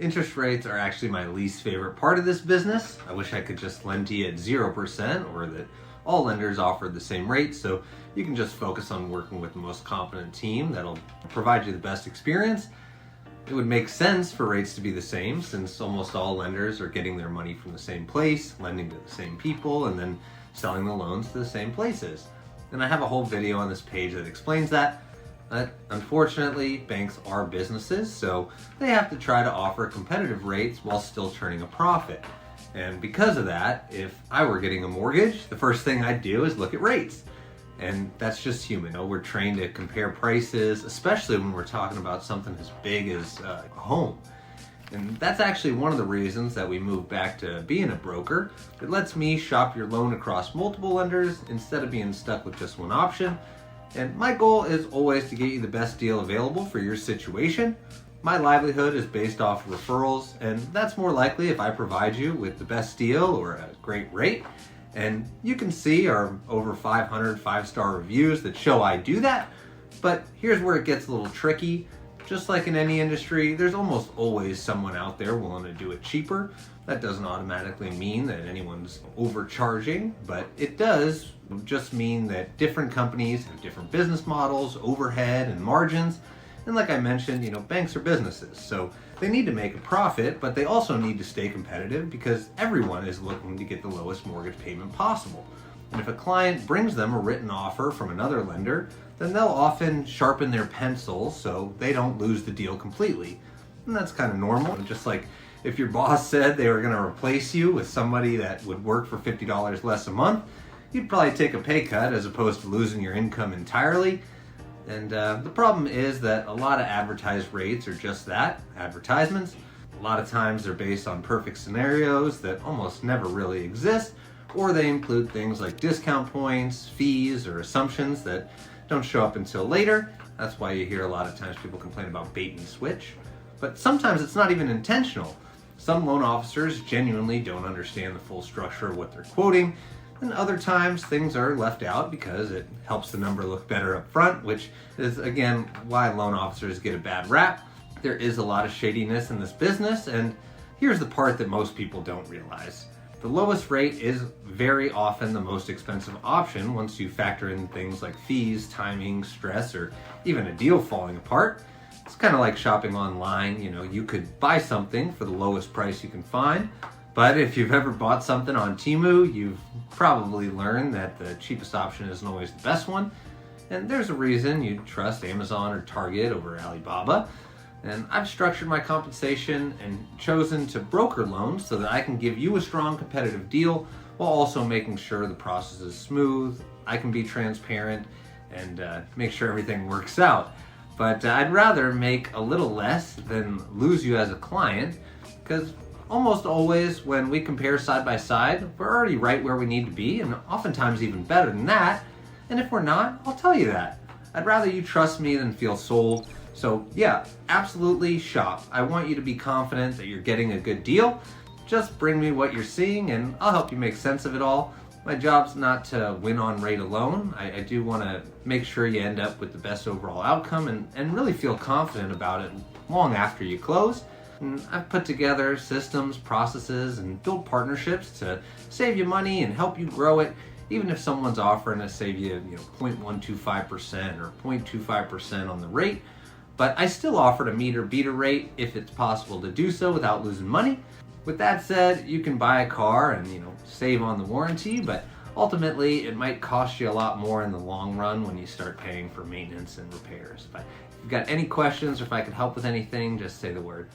Interest rates are actually my least favorite part of this business. I wish I could just lend to you at 0% or that all lenders offered the same rate, so you can just focus on working with the most competent team that'll provide you the best experience. It would make sense for rates to be the same since almost all lenders are getting their money from the same place, lending to the same people, and then selling the loans to the same places. And I have a whole video on this page that explains that. But unfortunately, banks are businesses, so they have to try to offer competitive rates while still turning a profit. And because of that, if I were getting a mortgage, the first thing I'd do is look at rates. And that's just human. We're trained to compare prices, especially when we're talking about something as big as a home. And that's actually one of the reasons that we moved back to being a broker. It lets me shop your loan across multiple lenders instead of being stuck with just one option. And my goal is always to get you the best deal available for your situation. My livelihood is based off referrals, and that's more likely if I provide you with the best deal or a great rate. And you can see our over 500 five-star reviews that show I do that. But here's where it gets a little tricky. Just like in any industry, there's almost always someone out there willing to do it cheaper. That doesn't automatically mean that anyone's overcharging, but it does just mean that different companies have different business models, overhead, and margins. And like I mentioned, banks are businesses, so they need to make a profit, but they also need to stay competitive because everyone is looking to get the lowest mortgage payment possible. And if a client brings them a written offer from another lender, then they'll often sharpen their pencil so they don't lose the deal completely. And that's kind of normal. Just like if your boss said they were going to replace you with somebody that would work for $50 less a month, you'd probably take a pay cut as opposed to losing your income entirely. And the problem is that a lot of advertised rates are just that, advertisements. A lot of times they're based on perfect scenarios that almost never really exist, or they include things like discount points, fees, or assumptions that don't show up until later. That's why you hear a lot of times people complain about bait and switch. But sometimes it's not even intentional. Some loan officers genuinely don't understand the full structure of what they're quoting, and other times things are left out because it helps the number look better up front, which is again why loan officers get a bad rap. There is a lot of shadiness in this business, and here's the part that most people don't realize. The lowest rate is very often the most expensive option once you factor in things like fees, timing, stress, or even a deal falling apart. It's kind of like shopping online. You could buy something for the lowest price you can find, but if you've ever bought something on Temu, you've probably learned that the cheapest option isn't always the best one. And there's a reason you'd trust Amazon or Target over Alibaba. And I've structured my compensation and chosen to broker loans so that I can give you a strong competitive deal while also making sure the process is smooth, I can be transparent, and make sure everything works out. But I'd rather make a little less than lose you as a client, because almost always when we compare side by side, we're already right where we need to be, and oftentimes even better than that. And if we're not, I'll tell you that. I'd rather you trust me than feel sold. So yeah, absolutely shop. I want you to be confident that you're getting a good deal. Just bring me what you're seeing and I'll help you make sense of it all. My job's not to win on rate alone. I do want to make sure you end up with the best overall outcome and really feel confident about it long after you close. And I've put together systems, processes, and built partnerships to save you money and help you grow it, even if someone's offering to save you, 0.125% or 0.25% on the rate. But I still offer to meet or beat a rate if it's possible to do so without losing money. With that said, you can buy a car and save on the warranty, but ultimately it might cost you a lot more in the long run when you start paying for maintenance and repairs. But if you've got any questions or if I could help with anything, just say the word.